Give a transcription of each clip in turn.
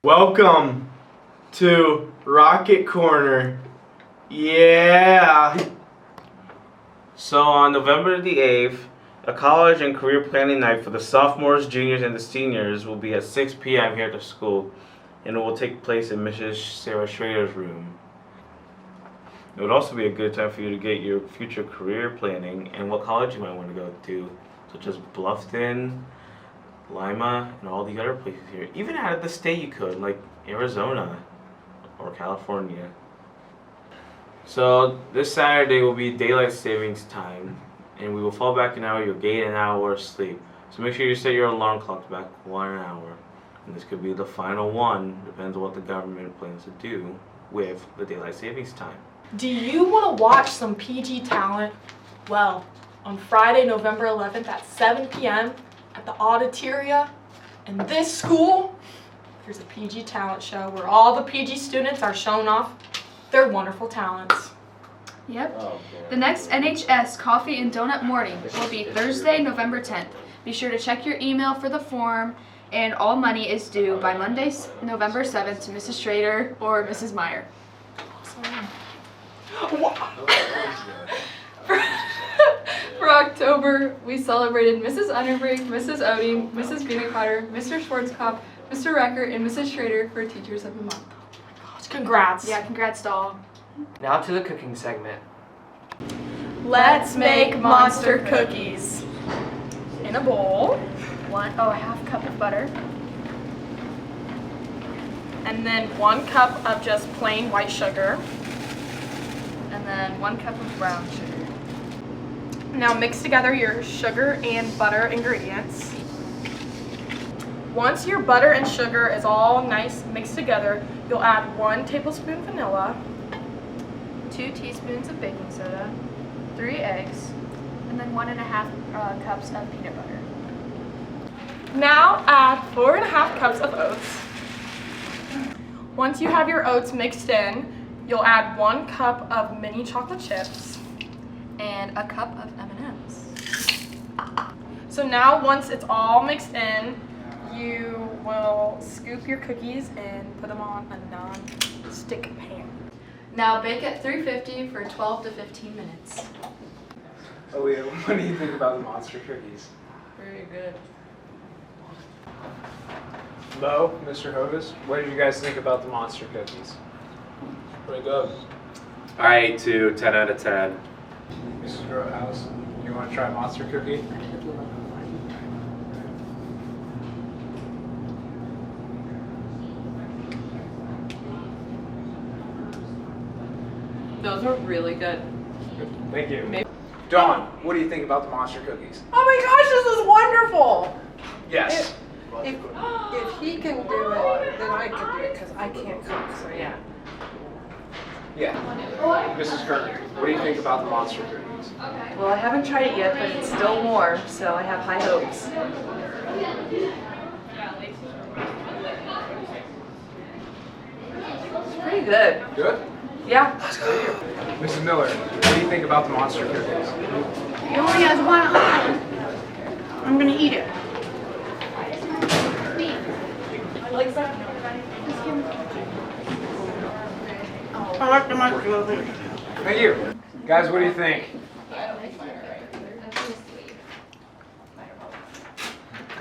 Welcome to Rocket Corner. Yeah. So on November the 8th, a college and career planning night for the sophomores, juniors, and the seniors will be at 6 p.m. here at the school, and it will take place in Mrs. Sarah Schrader's room. It would also be a good time for you to get your future career planning and what college you might want to go to, such as Bluffton, Lima, and all the other places here. Even out of the state you could, like Arizona or California. So this Saturday will be daylight savings time, and we will fall back an hour. You'll gain an hour of sleep. So make sure you set your alarm clocks back 1 hour. And this could be the final one, depends on what the government plans to do with the daylight savings time. Do you want to watch some PG talent? Well, on Friday, November 11th at 7 p.m. at the Auditoria in this school, there's a PG talent show where all the PG students are showing off their wonderful talents. Yep. The next NHS Coffee and Donut Morning will be Thursday, November 10th. Be sure to check your email for the form, and all money is due by Monday, November 7th to Mrs. Schrader or Mrs. Meyer. For October, we celebrated Mrs. Underbrink, Mrs. Oding, Mrs. Beanecotter, Mr. Schwarzkopf, Mr. Recker, and Mrs. Schrader for Teachers of the Month. Congrats. Yeah, congrats to all. Now to the cooking segment. Let's make monster cookies. In a bowl. A half cup of butter. And then 1 cup of just plain white sugar. And then 1 cup of brown sugar. Now mix together your sugar and butter ingredients. Once your butter and sugar is all nice mixed together, you'll add 1 tablespoon vanilla, 2 teaspoons of baking soda, 3 eggs, and then 1.5 cups of peanut butter. Now add 4.5 cups of oats. Once you have your oats mixed in, you'll add 1 cup of mini chocolate chips. And a cup of M&Ms. So now once it's all mixed in, you will scoop your cookies and put them on a non-stick pan. Now bake at 350 for 12 to 15 minutes. Oh yeah, what do you think about the monster cookies? Very good. Bo, Mr. Hovis, what did you guys think about the monster cookies? Pretty good. I 8 to 10 out of 10. Mrs. Growhouse, you want to try a monster cookie? Those are really good. Good. Thank you. Dawn, what do you think about the monster cookies? Oh my gosh, this is wonderful! Yes. If he can do it, then I can do it because I can't cook, so yeah. Yeah. Mrs. Kerner, what do you think about the monster cookies? Well, I haven't tried it yet, but it's still warm, so I have high hopes. It's pretty good. Good? Yeah. Mrs. Miller, what do you think about the monster cookies? He only has 1 eye. I'm gonna eat it. I like the monster cookies. Thank you. Guys, what do you think?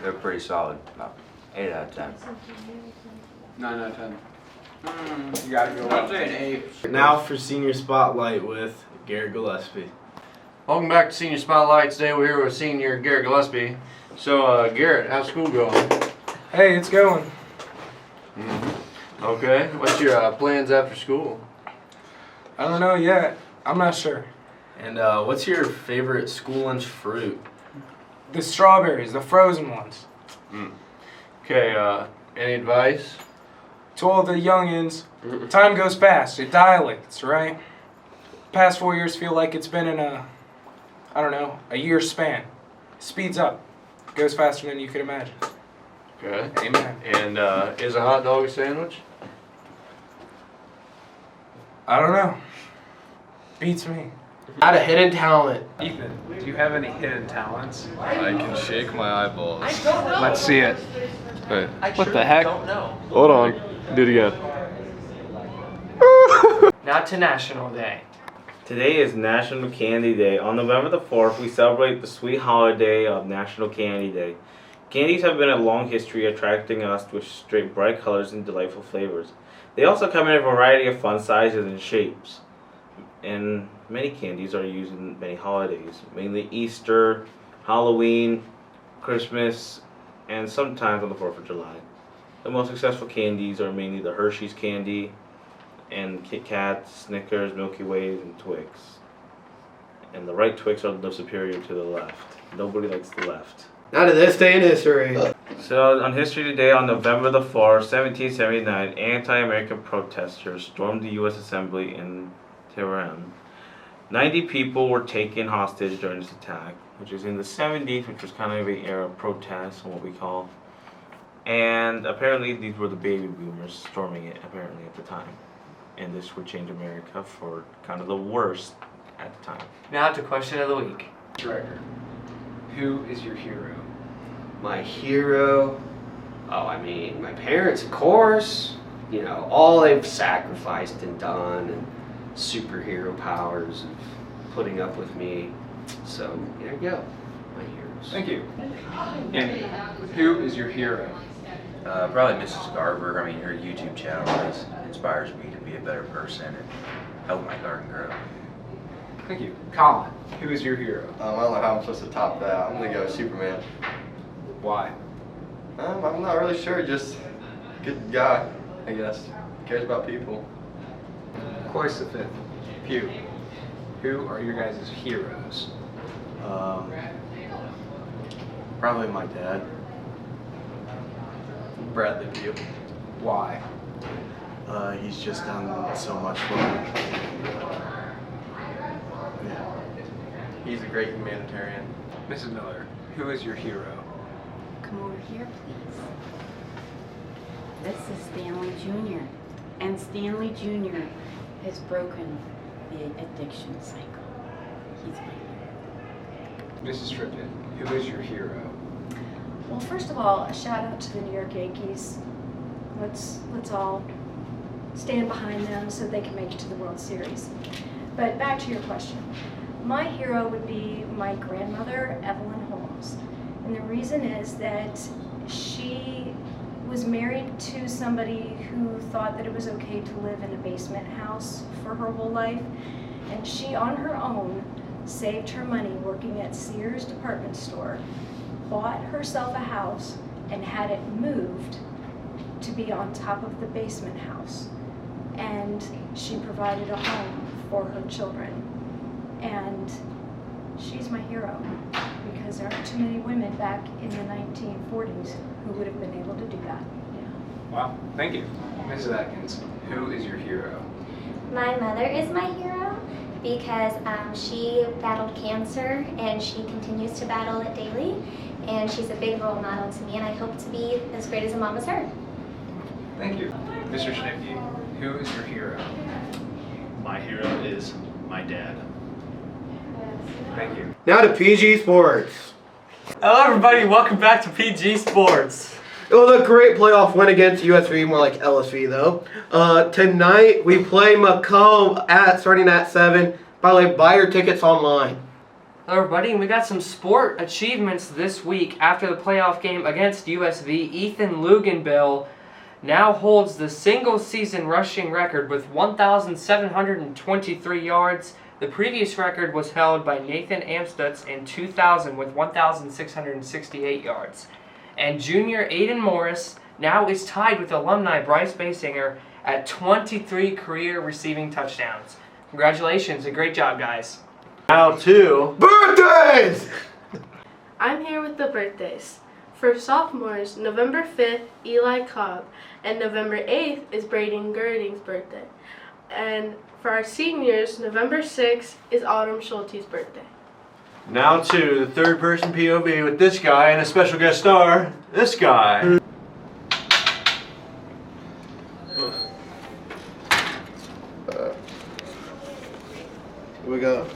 They're pretty solid. About 8 out of 10. 9 out of 10. You gotta go up. Now for Senior Spotlight with Garrett Gillespie. Welcome back to Senior Spotlight. Today we're here with Senior Garrett Gillespie. So, Garrett, how's school going? Hey, it's going. Okay. What's your plans after school? I don't know yet. I'm not sure. And what's your favorite school lunch fruit? The strawberries, the frozen ones. Okay, any advice? To all the youngins, time goes fast. It dilates, right? Past 4 years feel like it's been in a year span. Speeds up. Goes faster than you could imagine. Okay. Amen. And is a hot dog a sandwich? I don't know. Beats me. Not a hidden talent. Ethan, do you have any hidden talents? I can shake my eyeballs. Let's see it. Wait. What the heck? Hold on. Do it again. Now to National Day. Today is National Candy Day. On November the 4th, we celebrate the sweet holiday of National Candy Day. Candies have been a long history attracting us with straight bright colors and delightful flavors. They also come in a variety of fun sizes and shapes. And many candies are used in many holidays, mainly Easter, Halloween, Christmas, and sometimes on the 4th of July. The most successful candies are mainly the Hershey's candy, and Kit Kats, Snickers, Milky Ways, and Twix. And the right Twix are the superior to the left. Nobody likes the left. Now to this day in history. So on History Today on November the 4th, 1779, anti-American protesters stormed the U.S. Assembly in Tehran. 90 people were taken hostage during this attack, which is in the 70s, which was kind of an era of protest, what we call. And apparently these were the baby boomers storming it, apparently, at the time. And this would change America for kind of the worst at the time. Now to question of the week. Director, who is your hero? My hero? Oh, I mean, my parents, of course. You know, all they've sacrificed and done, and superhero powers of putting up with me. So, there you go. My heroes. Thank you. Andy, who is your hero? Probably Mrs. Garver. I mean, her YouTube channel always inspires me to be a better person and help my garden grow. Thank you. Colin, who is your hero? I don't know how I'm supposed to top that. I'm gonna go with Superman. Why? I'm not really sure. Just good guy, I guess. Cares about people. Course the fifth. Pew. Who are your guys' heroes? Probably my dad. Bradley Pew. Why? He's just done so much for me. Yeah. He's a great humanitarian. Mrs. Miller, who is your hero? Come over here, please. This is Stanley Jr. And Stanley Jr. has broken the addiction cycle. He's my hero. Mrs. Trippett, who is your hero? Well, first of all, a shout out to the New York Yankees. Let's all stand behind them so they can make it to the World Series. But back to your question. My hero would be my grandmother, Evelyn Holmes. And the reason is that she was married to somebody who thought that it was okay to live in a basement house for her whole life. And she, on her own, saved her money working at Sears department store, bought herself a house, and had it moved to be on top of the basement house. And she provided a home for her children. And she's my hero, because there aren't too many women back in the 1940s who would have been able to do that. Wow, thank you. Mrs. Atkins, who is your hero? My mother is my hero because she battled cancer and she continues to battle it daily. And she's a big role model to me, and I hope to be as great as a mom as her. Thank you. Mr. Schnipke, who is your hero? My hero is my dad. Thank you. Now to PG Sports. Hello everybody, welcome back to PG Sports. It was a great playoff win against USV, more like LSV though. Tonight we play Macomb starting at 7. By the way, buy your tickets online. Hello everybody, and we got some sport achievements this week. After the playoff game against USV, Ethan Luganbill now holds the single season rushing record with 1,723 yards. The previous record was held by Nathan Amstutz in 2000 with 1,668 yards. And junior Aiden Morris now is tied with alumni Bryce Basinger at 23 career receiving touchdowns. Congratulations and great job, guys. Now to birthdays! I'm here with the birthdays. For sophomores, November 5th, Eli Cobb, and November 8th is Braden Girding's birthday. And for our seniors, November 6th is Autumn Schulte's birthday. Now to the third person POV with this guy and a special guest star, this guy. Here we go.